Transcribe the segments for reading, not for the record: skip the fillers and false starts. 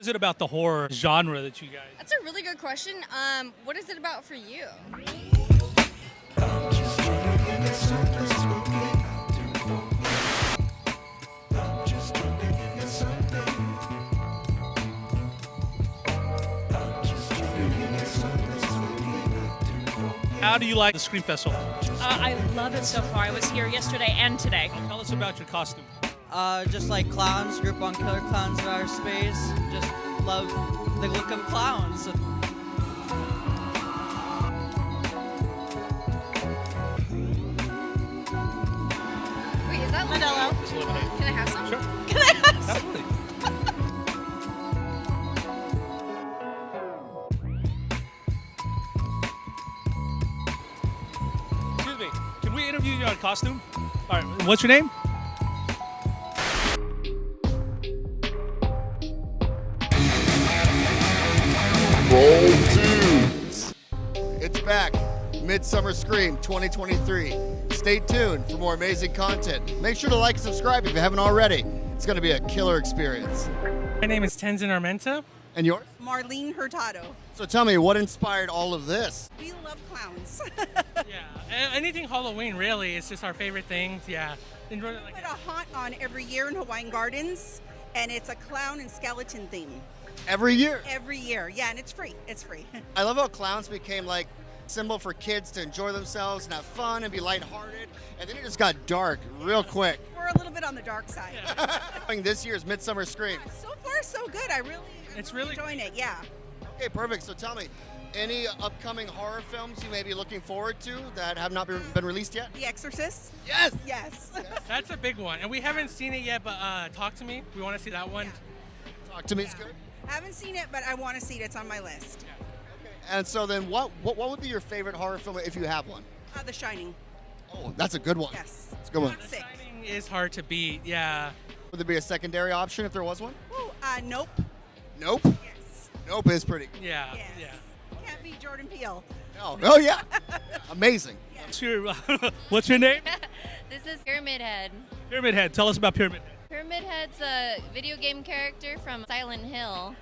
Is it about the horror genre that you guys? That's a really good question. What is it about for you? How do you like the Scream Festival? I love it so far. I was here yesterday and today. Tell us about your costume. Just like clowns, group on killer clowns in our space. Just love the look of clowns. Wait, is that Modelo. It's lemonade. Can I have some? Sure. Can I have some? Absolutely. Excuse me. Can we interview you on costume? All right. What's your name? Roll dudes. It's back. Midsummer Scream 2023. Stay tuned for more amazing content. Make sure to like and subscribe if you haven't already. It's going to be a killer experience. My name is Tenzin Armenta. And yours? Marlene Hurtado. So tell me, what inspired all of this? We love clowns. Yeah, anything Halloween really is just our favorite thing. Yeah, enjoy it We like put a haunt on every year in Hawaiian Gardens, and it's a clown and skeleton theme Every year. every year. Yeah, and it's free. It's free. I love how clowns became like symbol for kids to enjoy themselves and have fun and be lighthearted. And then it just got dark real quick. We're a little bit on the dark side. This year's Midsummer Scream. So far, so good. I'm It's really enjoying it. Yeah. Okay, perfect. So tell me, any upcoming horror films you may be looking forward to that have not been released yet? The Exorcist. Yes! Yes. that's a big one, and we haven't seen it yet. But Talk to Me. We want to see that one. Yeah. Talk to me, it's good. Haven't seen it, but I want to see it. It's on my list. And so then what would be your favorite horror film if you have one? The Shining. Oh, that's a good one. Yes. It's a good one. Sick. Shining is hard to beat. Yeah. Would there be a secondary option if there was one? Ooh, Nope. Nope. Yes. Nope is pretty good. Yeah. Yes. Yeah. Can't be Jordan Peele. No. Oh, yeah. Amazing. What's your name? This is Pyramid Head. Pyramid Head. Tell us about Pyramid Head. Pyramid Head's a video game character from Silent Hill.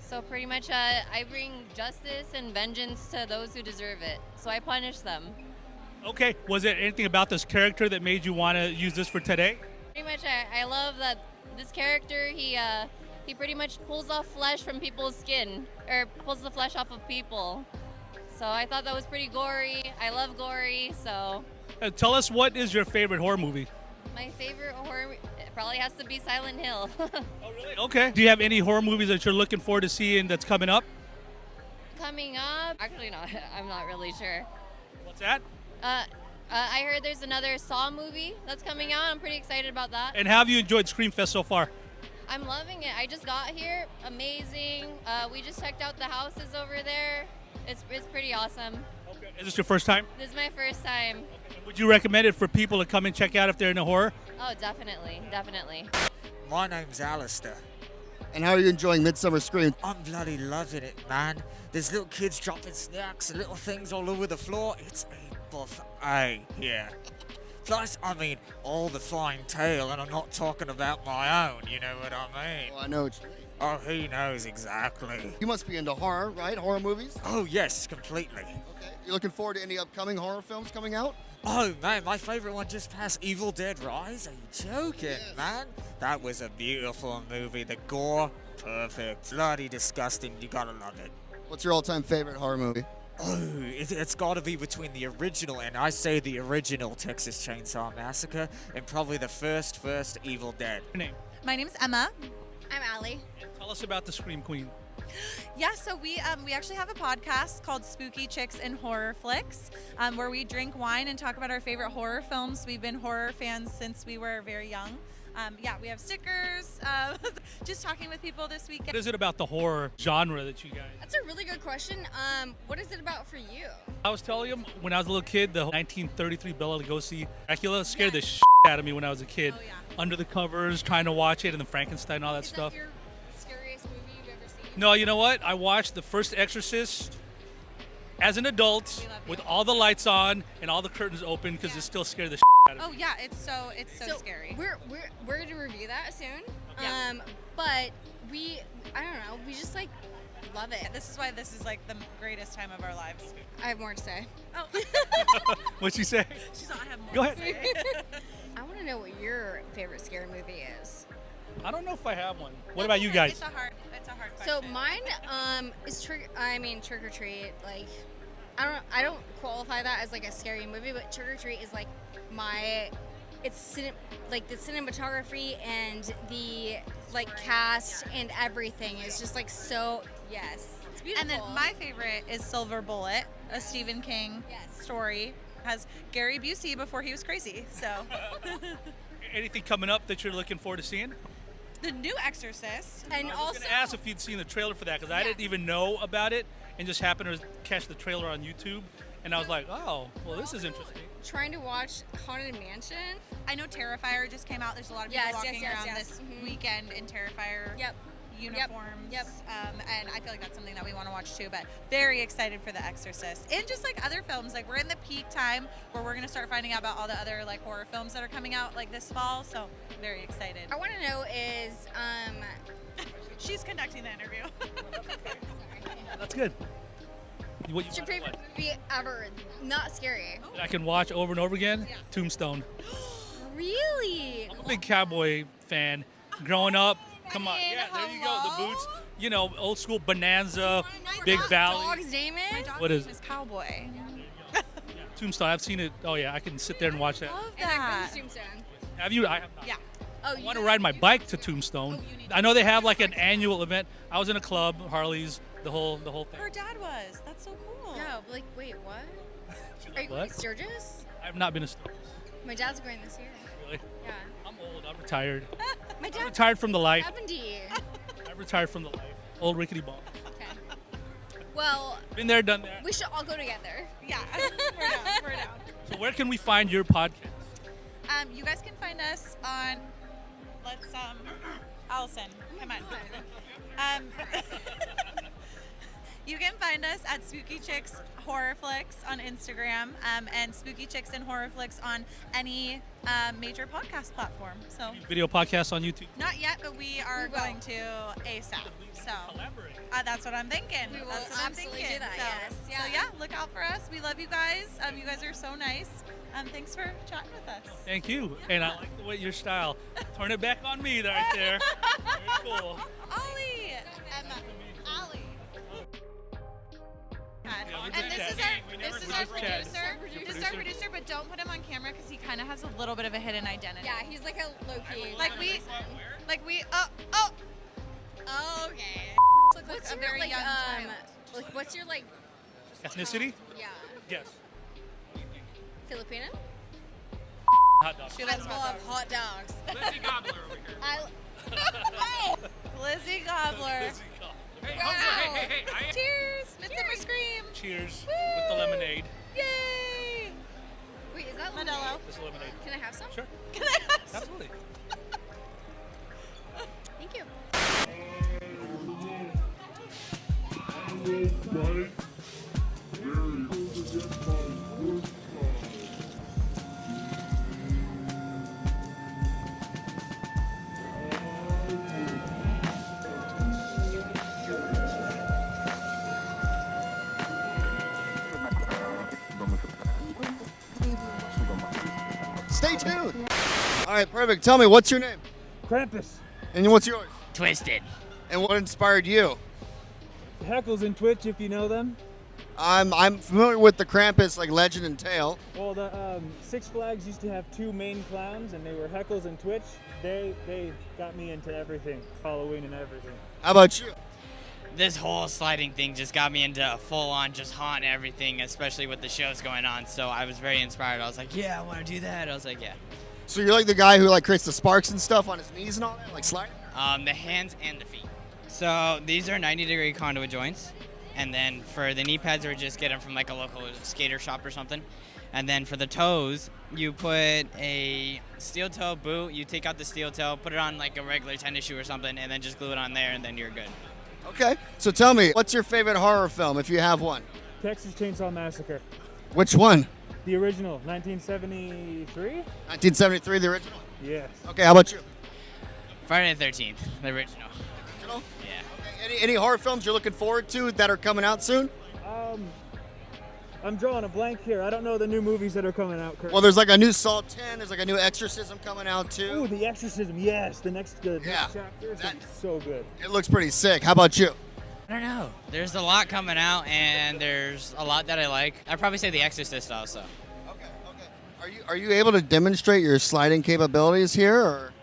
So pretty much I bring justice and vengeance to those who deserve it. So I punish them. Okay. Was there anything about this character that made you want to use this for today? Pretty much I love that this character, he pretty much pulls off flesh from people's skin, or pulls the flesh off of people. So I thought that was pretty gory. I love gory, so Tell us, what is your favorite horror movie? my favorite horror it probably has to be Silent Hill. Oh, really? Okay. Do you have any horror movies that you're looking forward to seeing that's coming up? Coming up, actually not, I'm not really sure. What's that? I heard there's another Saw movie that's coming out. I'm pretty excited about that. And how have you enjoyed Scream Fest so far? I'm loving it. I just got here. Amazing. We just checked out the houses over there. It's pretty awesome. Okay. Is this your first time? This is my first time. Would you recommend it for people to come and check out if they're into horror? Oh, definitely. Definitely. My name's Alistair. And how are you enjoying Midsummer Scream? I'm bloody loving it, man. There's little kids dropping snacks and little things all over the floor. It's a buffet here. Plus, I mean, all the flying tail, and I'm not talking about my own, you know what I mean? Oh, I know what you mean. Oh, he knows exactly. You must be into horror, right? Horror movies? Oh, yes, completely. Okay. You looking forward to any upcoming horror films coming out? Oh, man, my favorite one just passed, Evil Dead Rise. Are you joking, man? That was a beautiful movie. The gore, perfect. Bloody disgusting. You gotta love it. What's your all-time favorite horror movie? Oh, it's got to be between the original, and I say the original Texas Chainsaw Massacre, and probably the first Evil Dead. Your name? My name's Emma. I'm Allie. Tell us about the Scream Queen. Yeah, so we actually have a podcast called Spooky Chicks and Horror Flicks, where we drink wine and talk about our favorite horror films. We've been horror fans since we were very young. We have stickers. Just talking with people this weekend. What is it about the horror genre that you guys? That's a really good question. What is it about for you? I was telling him when I was a little kid, the 1933 Bela Lugosi Dracula scared the shit out of me when I was a kid. Oh, yeah. Under the covers, trying to watch it, and the Frankenstein and all that Is stuff. that your scariest movie you've ever seen? No, you know what? I watched the first Exorcist as an adult with all the lights on and all the curtains open because it still scared the shit out of me. Oh yeah, it's so So scary. We're going to review that soon. Yeah. but I don't know, we just like love it. This is why this is like the greatest time of our lives. I have more to say. Oh. What'd she say? She's not, I have more Go to ahead. say. I want to know what your favorite scary movie is. I don't know if I have one. What about you guys? It's a hard question. So mine is Trick or Treat. Like, I don't qualify that as like a scary movie, but Trick or Treat is like the cinematography and the like cast and everything is just like so yes. It's beautiful. And then my favorite is Silver Bullet, a Stephen King story. Has Gary Busey before he was crazy. So Anything coming up that you're looking forward to seeing? the new Exorcist, and I was also going to ask if you'd seen the trailer for that because I didn't even know about it and just happened to catch the trailer on YouTube and I was like, oh, well, this is interesting. trying to watch Haunted Mansion. I know Terrifier just came out. There's a lot of people Yes, walking yes, around yes. this Mhm. weekend in Terrifier uniforms. Yep. And I feel like that's something that we want to watch too. But very excited for The Exorcist and just like other films. Like we're in the peak time where we're gonna start finding out about all the other like horror films that are coming out like this fall. So very excited. I want to know is She's conducting the interview. That's good. What what's your favorite movie ever? Not scary. that I can watch over and over again? Tombstone. Really? I'm a big cowboy fan. Growing up, come on. Yeah, there you go. The boots. You know, old school Bonanza, Big Valley. Dog's name is? What is Name it? is Cowboy. Tombstone. I've seen it. Oh, yeah. I can sit there and watch that. Love And I've that. been to Tombstone. Have you? I have not. Yeah. Oh, I want to ride my bike to Tombstone. I know they have like an annual event. I was in a club, Harley's, the whole thing. Her dad was. That's so cool. No, like, wait, what? Are you What? going to Sturgis? I've not been to Sturgis. My dad's going this year. Really? Yeah. I'm old. I'm retired. My I'm dad's retired from the life. 70. I'm retired from the life. Old rickety ball. Okay. Well, Been there, done that. we should all go together. Yeah. We're down. We're down. So where can we find your podcast? You guys can find us on. Allison, come on. You can find us at Spooky Chicks Horror Flicks on Instagram, and Spooky Chicks and Horror Flicks on any major podcast platform. So Video podcast on YouTube. not yet, but we are We will. going to ASAP. So Collaborate. that's what I'm thinking. We will That's what I'm absolutely thinking. do that, So, yes. so Yeah. yeah, look out for us. We love you guys. You guys are so nice. Thanks for chatting with us. Thank you. And I like the way your style. Turn it back on me right there. Very cool. Ollie, Emma, Allie. And this is our producer. This is our producer, but don't put him on camera because he kind of has a little bit of a hidden identity. Yeah, he's like a low-key. Like we. Okay. What's a very young child. like, what's your, like, Ethnicity? yeah, Yes. Filipino? Hot dog. She I loves love hot dogs. Lizzie Gobbler over here. Lizzie Gobbler. Hey, Wow. hey. Cheers! Midsummer Scream. Cheers with the lemonade. Yay! Wait, is that Modelo. lemonade? This is lemonade. Can I have some? Sure. Can I have some? Absolutely. Thank you. Stay tuned. All right, perfect. Tell me, what's your name? Krampus. And what's yours? Twisted. And what inspired you? Heckles and Twitch, if you know them. I'm familiar with the Krampus, like legend and tale. Well, the Six Flags used to have two main clowns, and they were Heckles and Twitch. They got me into everything, Halloween and everything. How about you? This whole sliding thing just got me into full-on just haunt everything, especially with the shows going on. So I was very inspired. I was like, yeah, I want to do that. I was like, yeah. So you're like the guy who like creates the sparks and stuff on his knees and all that, like sliding? The hands and the feet. So these are 90-degree conduit joints. And then for the knee pads, or just get them from like a local skater shop or something. And then for the toes, you put a steel toe boot, you take out the steel toe, put it on like a regular tennis shoe or something, and then just glue it on there, and then you're good. Okay. So tell me, what's your favorite horror film, if you have one? Texas Chainsaw Massacre. Which one? The original, 1973? 1973, the original? Yes. Okay, how about you? Friday the 13th, the original. Original? Yeah. Okay. Any horror films you're looking forward to that are coming out soon? I'm drawing a blank here. I don't know the new movies that are coming out currently. Well, there's like a new Saw 10. There's like a new Exorcism coming out too. Ooh, The Exorcism. Yes, the next chapter is so good. It looks pretty sick. How about you? I don't know. There's a lot coming out, and there's a lot that I like. I'd probably say The Exorcist also. Are you able to demonstrate your sliding capabilities here? Or?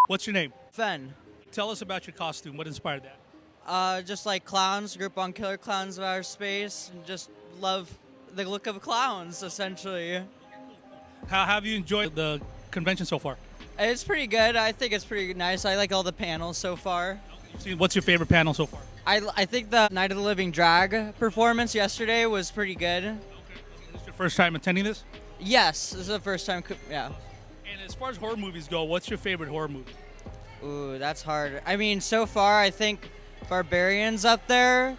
What's your name? Fen. Tell us about your costume. What inspired that? Just like clowns, group on killer clowns of outer space, and just love the look of clowns, essentially. How have you enjoyed the convention so far? It's pretty good. I think it's pretty nice. I like all the panels so far. What's your favorite panel so far? I think the Night of the Living Drag performance yesterday was pretty good. Is this your first time attending this? Yes, this is the first time. Yeah. And as far as horror movies go, what's your favorite horror movie? Ooh, that's hard. I mean, so far, I think Barbarian's up there.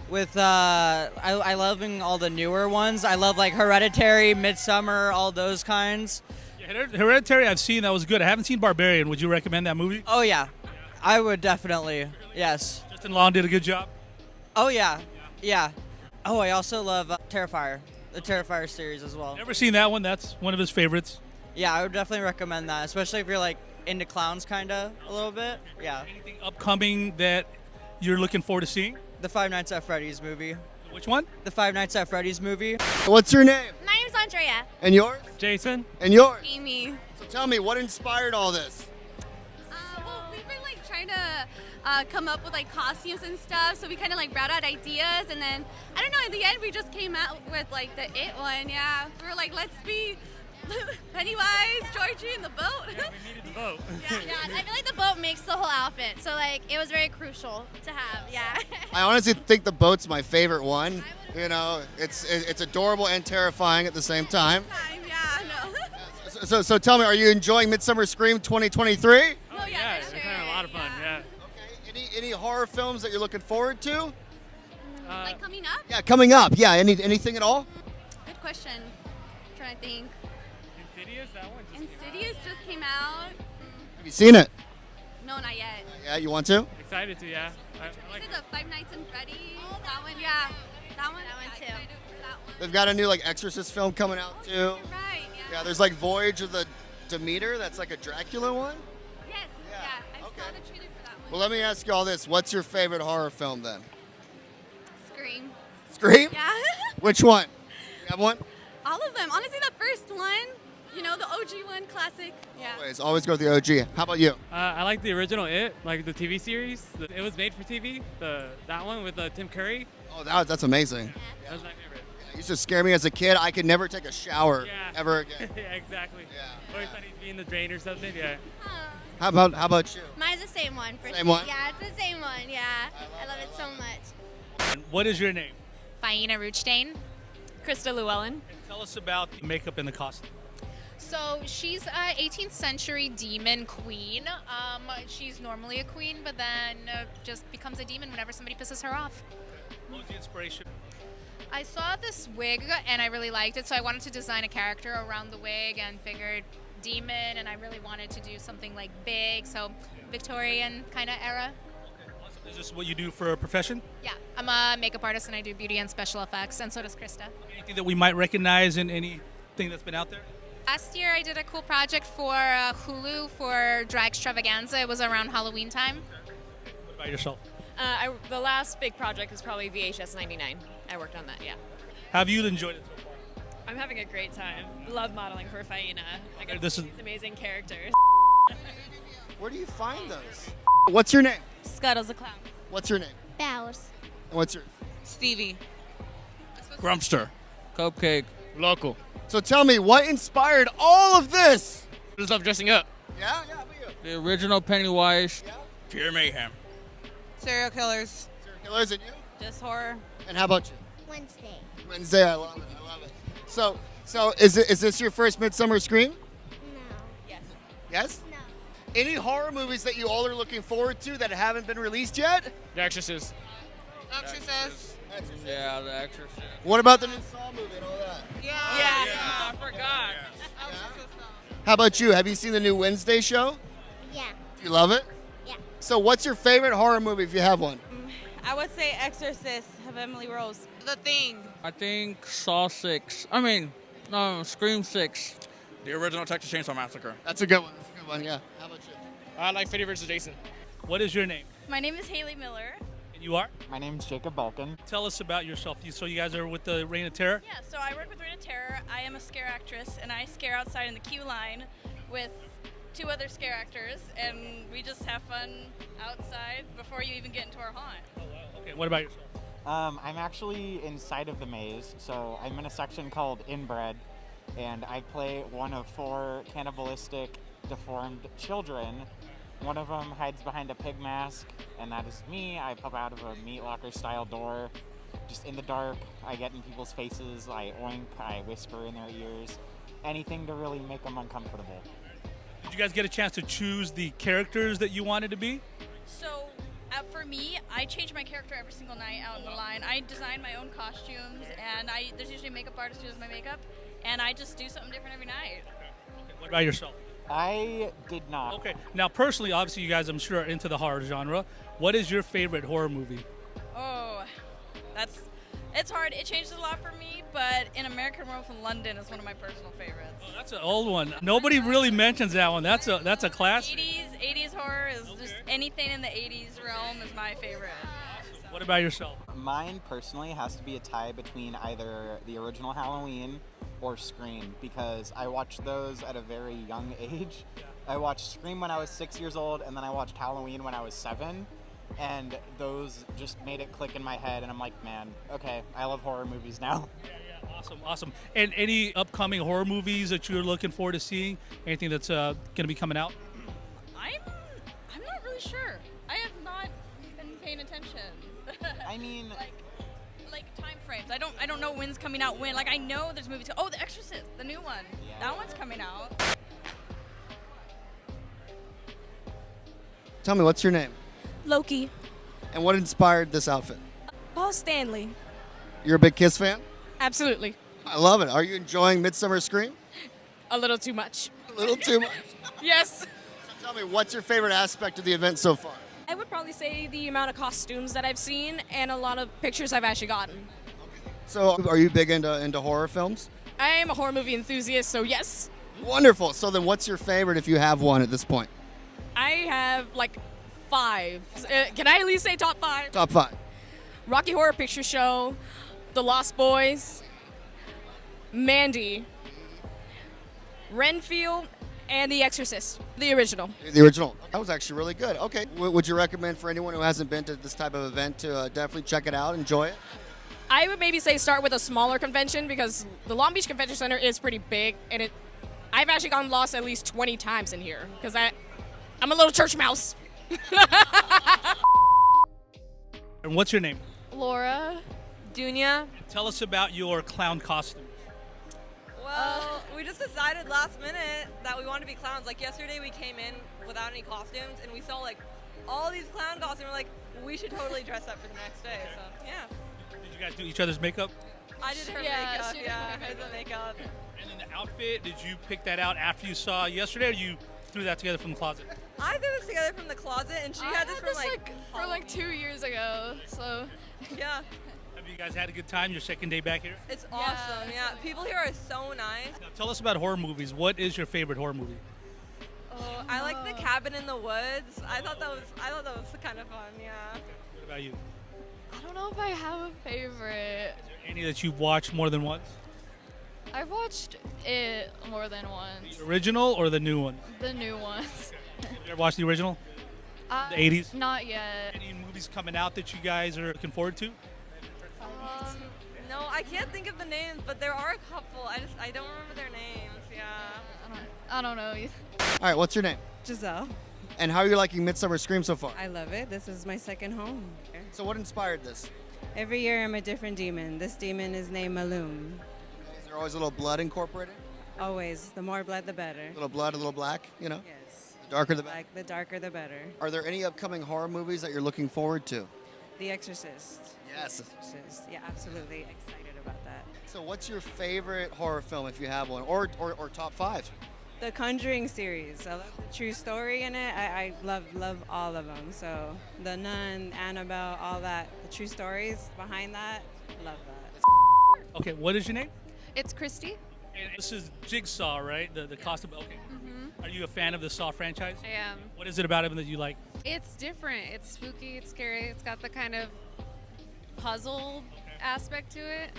With I loving all the newer ones. I love like Hereditary, Midsummer, all those kinds. Yeah, Hereditary, I've seen. That was good. I haven't seen Barbarian. Would you recommend that movie? Oh yeah, I would definitely. Yes. Justin Long did a good job. Oh yeah, yeah. Oh, I also love Terrifier, the Terrifier series as well. Never seen that one. That's one of his favorites. Yeah, I would definitely recommend that, especially if you're like into clowns kinda a little bit. Yeah. Anything upcoming that you're looking forward to seeing? The Five Nights at Freddy's movie. Which one? The Five Nights at Freddy's movie. What's your name? My name's Andrea. And yours? Jason. And yours? Amy. So tell me, what inspired all this? Well, we've been like trying to come up with like costumes and stuff, so we kind of like brought out ideas, and then I don't know. In the end, we just came out with like the It one. Yeah, we were like, let's be Pennywise, Georgie, and the boat. Yeah, we needed the boat. Yeah, I feel like the boat makes the whole outfit, so like it was very crucial to have. Yeah. I honestly think the boat's my favorite one. You know, it's adorable and terrifying at the same time. So tell me, are you enjoying Midsummer Scream 2023? Oh yeah, it's having a lot of fun. Yeah. Okay. Any horror films that you're looking forward to? Like coming up? Yeah, coming up. Yeah. Anything at all? Good question. I'm trying to think. Insidious, that one. Insidious just came out. Have you seen it? No, not yet. Yeah. You want to? Excited to, yeah. I like Is it the Five Nights at Freddy's? Oh, that one. Yeah. That one too. They've got a new like Exorcist film coming out too. Right. Yeah. There's like Voyage of the Demeter. That's like a Dracula one. Yes. Yeah. I saw the trailer for that one. Well, let me ask you all this. What's your favorite horror film then? Scream. Scream? Yeah. Which one? You have one? All of them. Honestly, the first one. You know, the OG one, classic. Yeah. Always go with the OG. How about you? I like the original It, like the TV series. It was made for TV. That one with Tim Curry. Oh, that's amazing. That was my favorite. It used to scare me as a kid. I could never take a shower ever again. Yeah, exactly. Yeah. Always thought he'd be in the drain or something. Yeah. How about you? Mine's the same one. Same one? Yeah, it's the same one. Yeah. I love it so much. And what is your name? Faina Ruchtain. Krista Llewellyn. And tell us about the makeup and the costume. So she's a 18th century demon queen. She's normally a queen, but then just becomes a demon whenever somebody pisses her off. What was the inspiration? I saw this wig and I really liked it, so I wanted to design a character around the wig and figured demon, and I really wanted to do something like big, so Victorian kind of era. Okay, awesome. Is this what you do for a profession? Yeah, I'm a makeup artist and I do beauty and special effects, and so does Krista. Anything that we might recognize in anything that's been out there? Last year I did a cool project for Hulu for Drag Extravaganza. It was around Halloween time. What about yourself? The last big project was probably VHS 99. I worked on that, yeah. Have you enjoyed it so far? I'm having a great time. Love modeling for Faina. I get This these is- amazing characters. Where do you find those? What's your name? Scuttle's a clown. What's your name? Bows. And what's yours? Stevie. Grumpster. Cupcake. Local. So tell me, what inspired all of this? I just love dressing up. Yeah, how about you? The original Pennywise. Pure mayhem. Serial killers. Serial killers and you? Just horror. And how about you? Wednesday. Wednesday, I love it. So is this your first Midsummer Scream? No. Yes. Yes? No. Any horror movies that you all are looking forward to that haven't been released yet? The Exorcist. Exorcist. Yeah, The Exorcist. What about the new Saw movie and all that? Yeah. I forgot. How about you? Have you seen the new Wednesday show? Yeah. Do You love it? Yeah. So what's your favorite horror movie if you have one? I would say Exorcist of Emily Rose. The Thing. I think Saw 6. I mean, no, Scream 6. The original Texas Chainsaw Massacre. That's a good one. That's a good one, yeah. How about you? I like Freddy vs. Jason. What is your name? My name is Haley Miller. And you are? My name's Jacob Balkin. Tell us about yourself. So you guys are with the Reign of Terror? Yeah, so I work with Reign of Terror. I am a scare actress, and I scare outside in the queue line with 2 other scare actors, and we just have fun outside before you even get into our haunt. Oh, wow. Okay, what about yourself? I'm actually inside of the maze, so I'm in a section called Inbred, and I play one of 4 cannibalistic, deformed children. One of them hides behind a pig mask, and that is me. I pop out of a meat locker style door, just in the dark. I get in people's faces, I oink, I whisper in their ears, anything to really make them uncomfortable. Did you guys get a chance to choose the characters that you wanted to be? So for me, I change my character every single night out in the line. I design my own costumes, and there's usually a makeup artist who does my makeup, and I just do something different every night. Okay, what about yourself? I did not. Okay, now personally, obviously you guys, I'm sure, are into the horror genre. What is your favorite horror movie? Oh, it's hard. It changes a lot for me, but In American Werewolf in London is one of my personal favorites. Oh, that's an old one. Nobody really mentions that one. That's a classic. 80s horror is just anything in the 80s realm is my favorite. What about yourself? Mine personally has to be a tie between either the original Halloween or Scream, because I watched those at a very young age. I watched Scream when I was 6 years old, and then I watched Halloween when I was 7. And those just made it click in my head, and I'm like, man, okay, I love horror movies now. Yeah, awesome. And any upcoming horror movies that you're looking forward to seeing? Anything that's going to be coming out? I'm not really sure. I have not been paying attention. I mean, like time frames. I don't know when's coming out when. Like I know there's movies. Oh, The Exorcist, the new one. Yeah. That one's coming out. Tell me, what's your name? Loki. And what inspired this outfit? Paul Stanley. You're a big Kiss fan? Absolutely. I love it. Are you enjoying Midsummer Scream? A little too much. A little too much. Yes. So tell me, what's your favorite aspect of the event so far? I would probably say the amount of costumes that I've seen and a lot of pictures I've actually gotten. So are you big into horror films? I am a horror movie enthusiast, so yes. Wonderful. So then what's your favorite if you have one at this point? I have like 5. Can I at least say top 5? Top 5. Rocky Horror Picture Show, The Lost Boys, Mandy, Renfield, and The Exorcist, the original. The original. That was actually really good. Okay. Would you recommend for anyone who hasn't been to this type of event to definitely check it out, enjoy it? I would maybe say start with a smaller convention because the Long Beach Convention Center is pretty big, and I've actually gotten lost at least 20 times in here because I'm a little church mouse. And what's your name? Laura. Dunya. Tell us about your clown costume. Well, we just decided last minute that we wanted to be clowns. Like yesterday we came in without any costumes and we saw like all these clown costumes and we're like, we should totally dress up for the next day. So yeah. Did you guys do each other's makeup? I did her makeup, I did the makeup. And then the outfit, did you pick that out after you saw yesterday, or you threw that together from the closet? I threw this together from the closet and she had this from for like 2 years ago. So yeah. Have you guys had a good time your second day back here? It's awesome, yeah. People here are so nice. Now, tell us about horror movies. What is your favorite horror movie? Oh, I like The Cabin in the Woods. I thought that was kind of fun, yeah. What about you? I don't know if I have a favorite. Is there any that you've watched more than once? I've watched it more than once. The original or the new one? The new ones. Have you ever watched the original? The 80s? Not yet. Any movies coming out that you guys are looking forward to? No, I can't think of the names, but there are a couple. I don't remember their names. Yeah. I don't know either. All right, what's your name? Giselle. And how are you liking Midsummer Scream so far? I love it. This is my second home. So what inspired this? Every year I'm a different demon. This demon is named Malum. Is there always a little blood incorporated? Always. The more blood, the better. A little blood, a little black, you know? Yes. The darker the better. The darker, the better. Are there any upcoming horror movies that you're looking forward to? The Exorcist. Yes. Exorcist. Yeah, absolutely excited about that. So what's your favorite horror film if you have one, or top 5? The Conjuring series. I love the true story in it. I love all of them. So the Nun, Annabelle, all that, the true stories behind that, love that. Okay, what is your name? It's Christy. And this is Jigsaw, right? The costume. Okay. Are you a fan of the Saw franchise? I am. What is it about him that you like? It's different. It's spooky. It's scary. It's got the kind of puzzle aspect to it.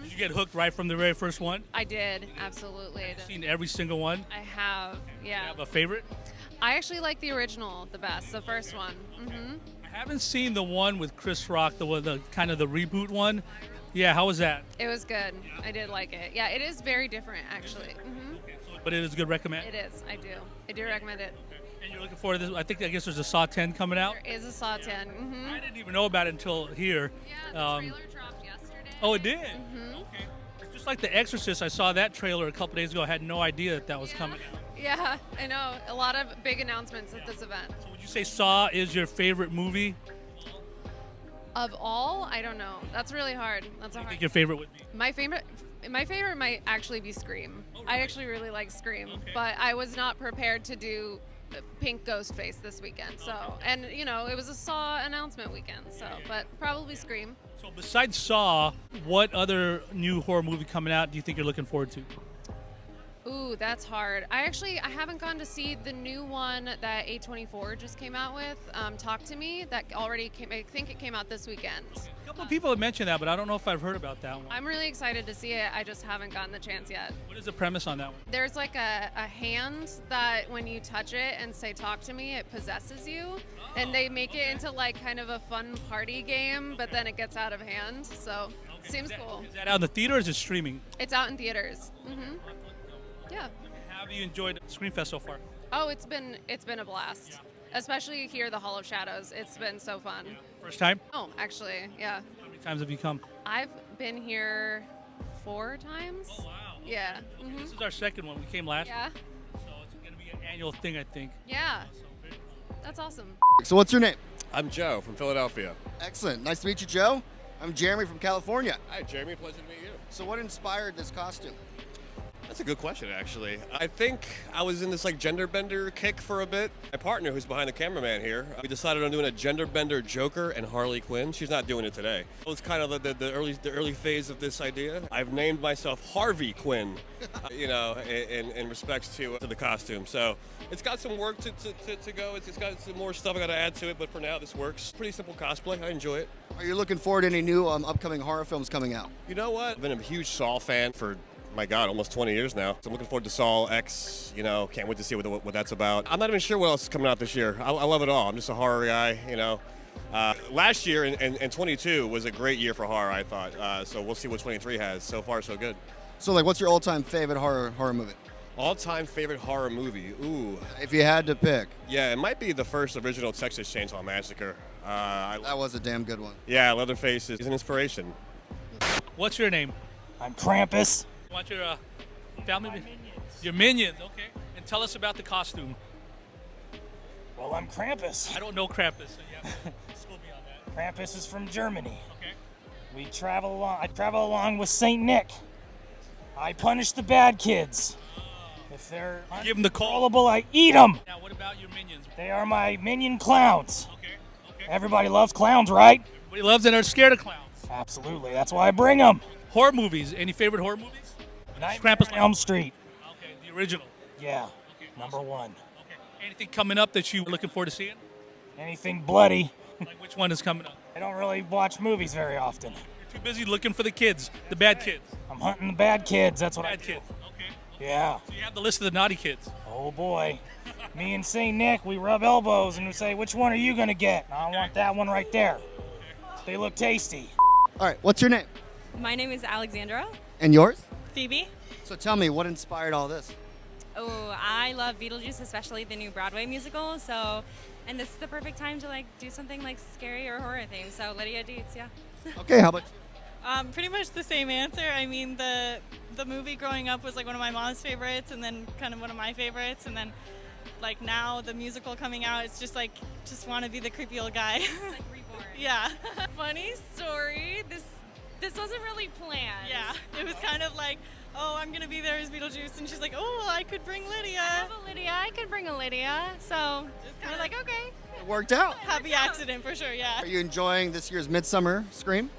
Did you get hooked right from the very first one? I did, absolutely. Have you seen every single one? I have, yeah. Do you have a favorite? I actually like the original the best, the first one. I haven't seen the one with Chris Rock, the kind of the reboot one. Yeah, how was that? It was good. I did like it. Yeah, it is very different, actually. But it is a good recommend. It is. I do. I do recommend it. And you're looking forward to this. I guess there's a Saw 10 coming out. There is a Saw 10. I didn't even know about it until here. Yeah, the trailer dropped yesterday. Oh, it did? Okay. It's just like The Exorcist. I saw that trailer a couple days ago. I had no idea that was coming out. Yeah, I know. A lot of big announcements at this event. So would you say Saw is your favorite movie? Of all, I don't know. That's really hard. That's a I hard. think your favorite would be? My favorite might actually be Scream. I actually really like Scream, but I was not prepared to do Pink Ghost Face this weekend. So, and you know, it was a Saw announcement weekend. So, but probably Scream. So besides Saw, what other new horror movie coming out do you think you're looking forward to? Ooh, that's hard. I haven't gone to see the new one that A24 just came out with, Talk to Me. That already came. I think it came out this weekend. A couple of people have mentioned that, but I don't know if I've heard about that one. I'm really excited to see it. I just haven't gotten the chance yet. What is the premise on that one? There's like a hand that when you touch it and say talk to me, it possesses you. And they make it into like kind of a fun party game, but then it gets out of hand. So seems cool. Is that out in the theater or is it streaming? It's out in theaters. Yeah. How have you enjoyed Scream Fest so far? Oh, it's been a blast. Especially here, the Hall of Shadows. It's been so fun. First time? Oh, actually, yeah. How many times have you come? I've been here 4 times. Oh, wow. Yeah. This is our second one. We came last Yeah. year. So it's going to be an annual thing, I think. Yeah. That's awesome. So what's your name? I'm Joe from Philadelphia. Excellent. Nice to meet you, Joe. I'm Jeremy from California. Hi, Jeremy. Pleasure to meet you. So what inspired this costume? That's a good question, actually. I think I was in this like gender bender kick for a bit. My partner, who's behind the cameraman here, we decided on doing a gender bender Joker and Harley Quinn. She's not doing it today. It was kind of the early phase of this idea. I've named myself Harvey Quinn, in respects to the costume. So it's got some work to go. It's got some more stuff I got to add to it, but for now this works. Pretty simple cosplay. I enjoy it. Are you looking forward to any new upcoming horror films coming out? You know what? I've been a huge Saw fan for, my God, almost 20 years now. So I'm looking forward to Saw X, can't wait to see what that's about. I'm not even sure what else is coming out this year. I love it all. I'm just a horror guy, Last year and 22 was a great year for horror, I thought. So we'll see what 23 has. So far, so good. So what's your all-time favorite horror movie? All-time favorite horror movie? Ooh. If you had to pick. Yeah, it might be the first original Texas Chainsaw Massacre. That was a damn good one. Yeah, Leatherface is an inspiration. What's your name? I'm Krampus. You want your family? Minions. Your minions, okay. And tell us about the costume. Well, I'm Krampus. I don't know Krampus, so you have to school me on that. Krampus is from Germany. Okay. I travel along with Saint Nick. I punish the bad kids. If they're uncontrollable, I eat them. Now, what about your minions? They are my minion clowns. Okay. Everybody loves clowns, right? Everybody loves and are scared of clowns. Absolutely. That's why I bring them. Horror movies. Any favorite horror movies? Nightmare on Elm Street. Okay, the original. Yeah, number 1. Okay. Anything coming up that you're looking forward to seeing? Anything bloody. Like which one is coming up? I don't really watch movies very often. You're too busy looking for the kids, the bad kids. I'm hunting the bad kids. That's what I do. Bad kids. Okay. Yeah. So you have the list of the naughty kids. Oh boy. Me and Saint Nick, we rub elbows and we say, which one are you gonna get? I want that one right there. They look tasty. All right, what's your name? My name is Alexandra. And yours? Phoebe. So tell me, what inspired all this? Oh, I love Beetlejuice, especially the new Broadway musical. And this is the perfect time to do something scary or horror themed. So Lydia Dietz, yeah. Okay, how about you? Pretty much the same answer. I mean, the movie growing up was one of my mom's favorites, and then kind of one of my favorites, and then now the musical coming out, it's just want to be the creepy old guy. Reborn. Yeah. Funny story. This wasn't really planned. Yeah. It was kind of oh, I'm gonna be there as Beetlejuice, and she's like, oh, I could bring Lydia. I have a Lydia. I could bring a Lydia. So we're like, okay. It worked out. Happy accident for sure, yeah. Are you enjoying this year's Midsummer Scream?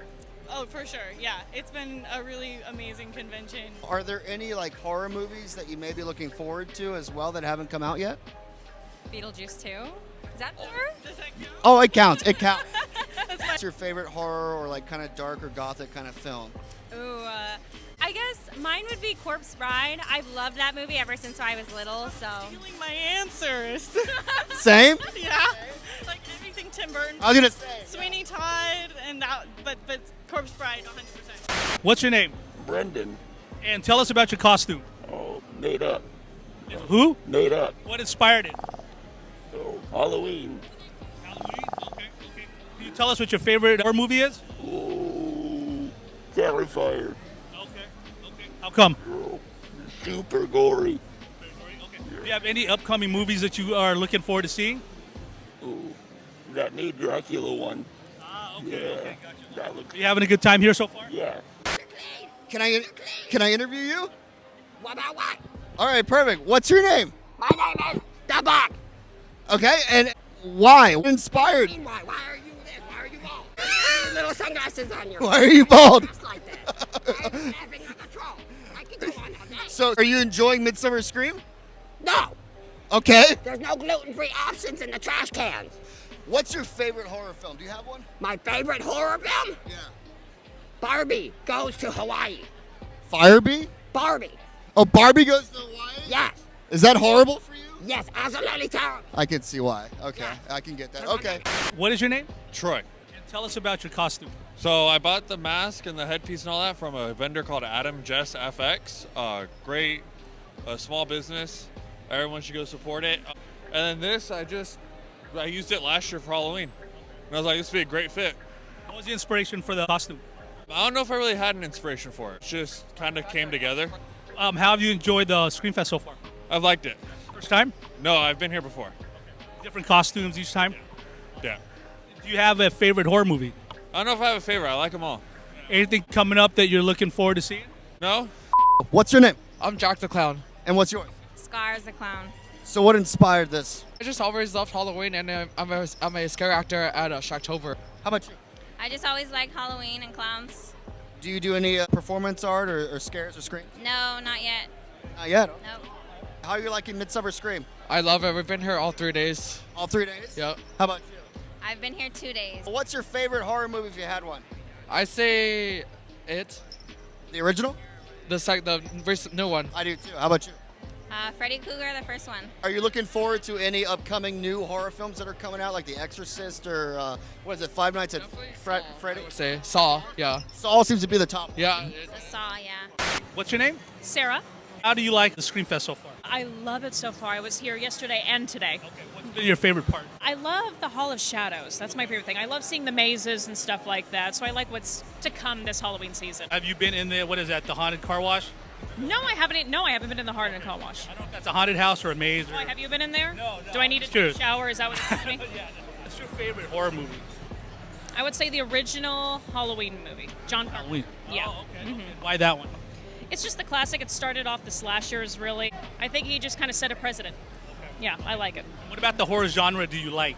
Oh, for sure, yeah. It's been a really amazing convention. Are there any like horror movies that you may be looking forward to as well that haven't come out yet? Beetlejuice 2. Is that horror? Oh, it counts. It counts. What's your favorite horror or like kind of dark or gothic kind of film? Ooh, I guess mine would be Corpse Bride. I've loved that movie ever since I was little, so. Stealing my answers. Same? Yeah. Like everything Tim Burton. I was gonna say. Sweeney Todd and that, but Corpse Bride 100%. What's your name? Brendan. And tell us about your costume. Oh, made up. Who? Made up. What inspired it? Oh, Halloween. Can you tell us what your favorite horror movie is? Oh, Terrifier. How come? Super gory. Do you have any upcoming movies that you are looking forward to seeing? Oh, that new Dracula one. Okay, That Are looks. you having a good time here so far? Yeah. Can I interview you? What about what? All right, perfect. What's your name? My name is The Buck. Okay, and why? What inspired? Why? Why are you this? Why are you bald? Why are you little sunglasses on you? Why are you bald? Just like that. I'm having like a troll. I can go on all day. So, are you enjoying Midsummer Scream? No. Okay. There's no gluten-free options in the trash cans. What's your favorite horror film? Do you have one? My favorite horror film? Yeah. Barbie Goes to Hawaii. Firebee? Barbie. Oh, Barbie Goes to Hawaii? Yes. Is that horrible for you? Yes, absolutely terrible. I can see why. Okay, I can get that. Okay. What is your name? Troy. And tell us about your costume. So I bought the mask and the headpiece and all that from a vendor called Adam Jess FX. Great, small business. Everyone should go support it. And then this, I used it last year for Halloween. And I was like, this would be a great fit. What was the inspiration for the costume? I don't know if I really had an inspiration for it. It just kind of came together. How have you enjoyed the Scream Fest so far? I've liked it. First time? No, I've been here before. Different costumes each time? Yeah. Do you have a favorite horror movie? I don't know if I have a favorite. I like them all. Anything coming up that you're looking forward to seeing? No? What's your name? I'm Jack the Clown. And what's yours? Scars the Clown. So, what inspired this? I just always loved Halloween, and I'm a scare actor at Shocktober. How about you? I just always like Halloween and clowns. Do you do any performance art or scares or screams? No, not yet. Not yet. Nope. How are you liking Midsummer Scream? I love it. We've been here all 3 days. All 3 days? Yep. How about you? I've been here 2 days. What's your favorite horror movie if you had one? I say it. The original? The recent new one. I do too. How about you? Freddy Krueger, the first one. Are you looking forward to any upcoming new horror films that are coming out, like The Exorcist or what is it, Five Nights at Freddy? Say Saw, yeah. Saw seems to be the top. Yeah. The Saw, yeah. What's your name? Sarah. How do you like the Scream Fest so far? I love it so far. I was here yesterday and today. What's been your favorite part? I love the Hall of Shadows. That's my favorite thing. I love seeing the mazes and stuff like that. So I like what's to come this Halloween season. Have you been in the, what is that, the haunted car wash? No, I haven't. No, I haven't been in the Haunted Car Wash. I don't know if that's a haunted house or a maze. Or... Oh, have you been in there? No. Do I need to take a shower? Is that what's happening? Yeah. What's your favorite horror movie? I would say the original Halloween movie. John Carpenter. Halloween. Yeah. Oh, okay. Why that one? It's just the classic. It started off the slashers, really. I think he just kind of set a precedent. Yeah, I like it. What about the horror genre do you like?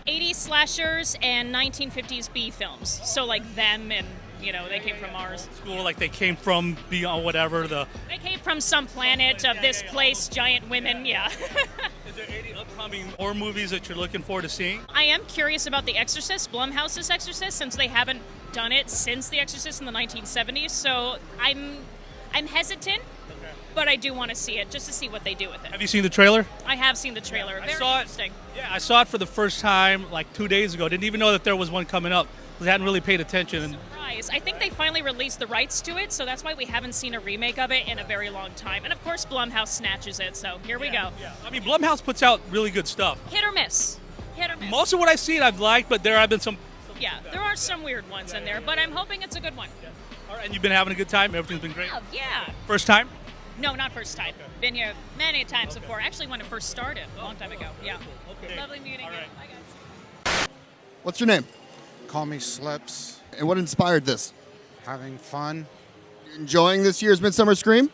80s slashers and 1950s B films. So like them and, they came from Mars. School, like they came from beyond whatever the... They came from some planet of this place, giant women, yeah. Is there any upcoming horror movies that you're looking forward to seeing? I am curious about The Exorcist, Blumhouse's Exorcist, since they haven't done it since The Exorcist in the 1970s. So I'm hesitant, but I do want to see it just to see what they do with it. Have you seen the trailer? I have seen the trailer. I Very saw interesting. Yeah, I saw it for the first time like 2 days ago. Didn't even know that there was one coming up. I hadn't really paid attention. Surprise. I think they finally released the rights to it, so that's why we haven't seen a remake of it in a very long time. And of course, Blumhouse snatches it, so here we go. Yeah. I mean, Blumhouse puts out really good stuff. Hit or miss. Hit or miss. Most of what I've seen I've liked, but there have been some... Yeah, there are some weird ones in there, but I'm hoping it's a good one. All right, and you've been having a good time? Everything's been great? Yeah. First time? No, not first time. Been here many times before. Actually, when it first started, a long time ago. Yeah. Okay. Lovely meeting you. Bye, guys. What's your name? Call me Slips. And what inspired this? Having fun. Enjoying this year's Midsummer Scream?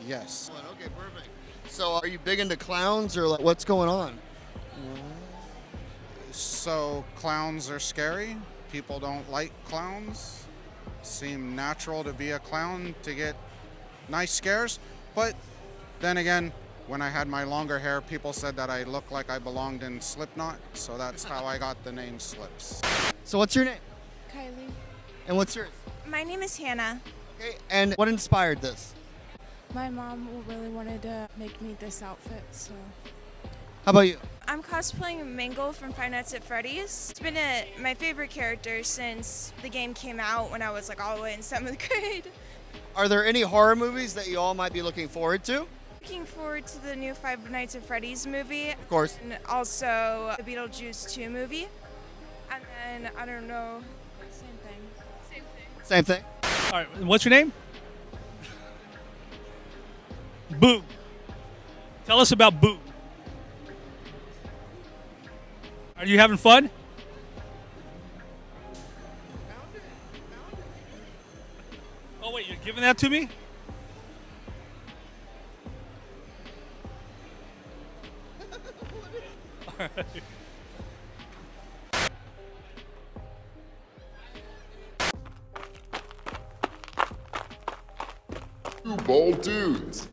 Yes. Okay, perfect. So are you big into clowns or like, what's going on? So clowns are scary. People don't like clowns. Seem natural to be a clown to get nice scares. But then again, when I had my longer hair, people said that I looked like I belonged in Slipknot. So that's how I got the name Slips. So what's your name? Kylie. And what's yours? My name is Hannah. Okay, and what inspired this? My mom really wanted to make me this outfit, so. How about you? I'm cosplaying Mingle from Five Nights at Freddy's. It's been my favorite character since the game came out when I was like all the way in 7th grade. Are there any horror movies that you all might be looking forward to? Looking forward to the new Five Nights at Freddy's movie. Of course. And also the Beetlejuice 2 movie. And then, I don't know, same thing. Same thing. All right, what's your name? Boo. Tell us about Boo. Are you having fun? Oh wait, you're giving that to me? All right. Two bald dudes.